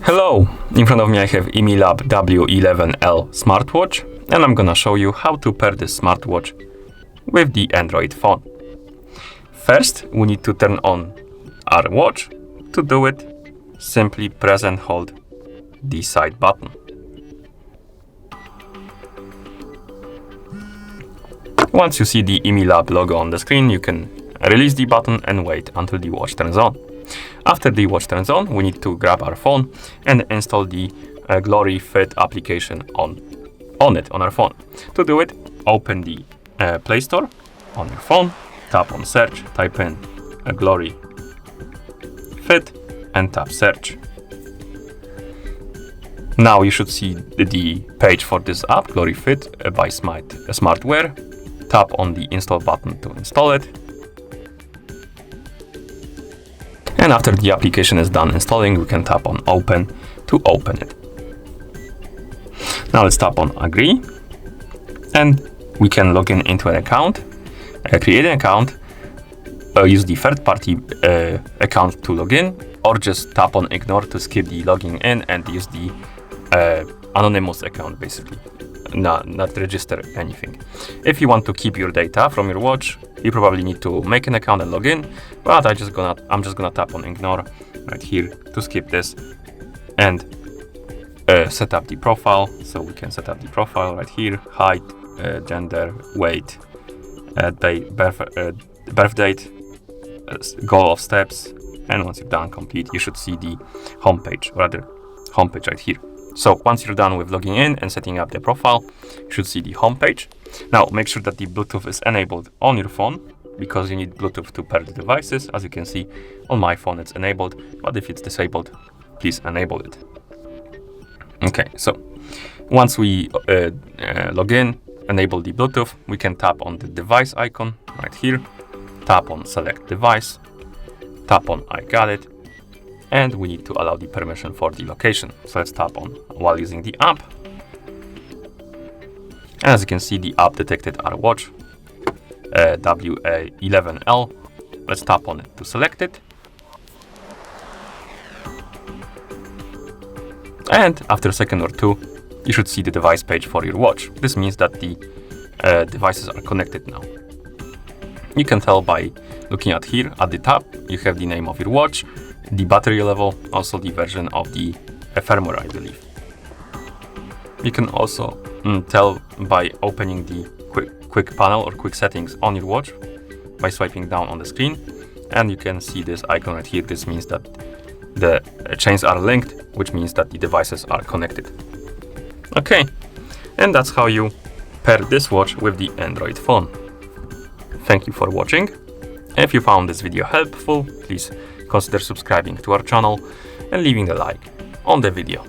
Hello! In front of me I have Imilab W11L smartwatch, and I'm gonna show you how to pair this smartwatch with the Android phone. First, we need to turn on our watch. To do it, simply press and hold the side button. Once you see the Imilab logo on the screen, you can release the button and wait until the watch turns on. After the watch turns on, we need to grab our phone and install the Glory Fit application on our phone. To do it, open the Play Store on your phone, tap on search, type in Glory Fit and tap search. Now you should see the page for this app, Glory Fit by Smartwear. Tap on the install button to install it. And after the application is done installing, we can tap on open to open it. Now let's tap on agree, and we can log in into an account, create an account, use the third-party account to log in, or just tap on ignore to skip the logging in and use the anonymous account, basically, not register anything. If you want to keep your data from your watch, you probably need to make an account and log in, but I'm just gonna tap on ignore right here to skip this and set up the profile. So we can set up the profile right here: height, gender, weight, birth date, goal of steps, and once you're done complete, you should see the homepage right here. So once you're done with logging in and setting up the profile, you should see the homepage. Now make sure that the Bluetooth is enabled on your phone, because you need Bluetooth to pair the devices. As you can see, on my phone it's enabled, but if it's disabled, please enable it. Okay, so once we log in, enable the Bluetooth, we can tap on the device icon right here, tap on select device, tap on I got it, and we need to allow the permission for the location. So let's tap on while using the app. And as you can see, the app detected our watch, W11L. Let's tap on it to select it. And after a second or two, you should see the device page for your watch. This means that the devices are connected now. You can tell by looking at here at the top, you have the name of your watch, the battery level, also the version of the firmware, I believe. You can also tell by opening the quick panel or quick settings on your watch by swiping down on the screen, and you can see this icon right here. This means that the chains are linked, which means that the devices are connected. Okay, and that's how you pair this watch with the Android phone. Thank you for watching. If you found this video helpful, please consider subscribing to our channel and leaving a like on the video.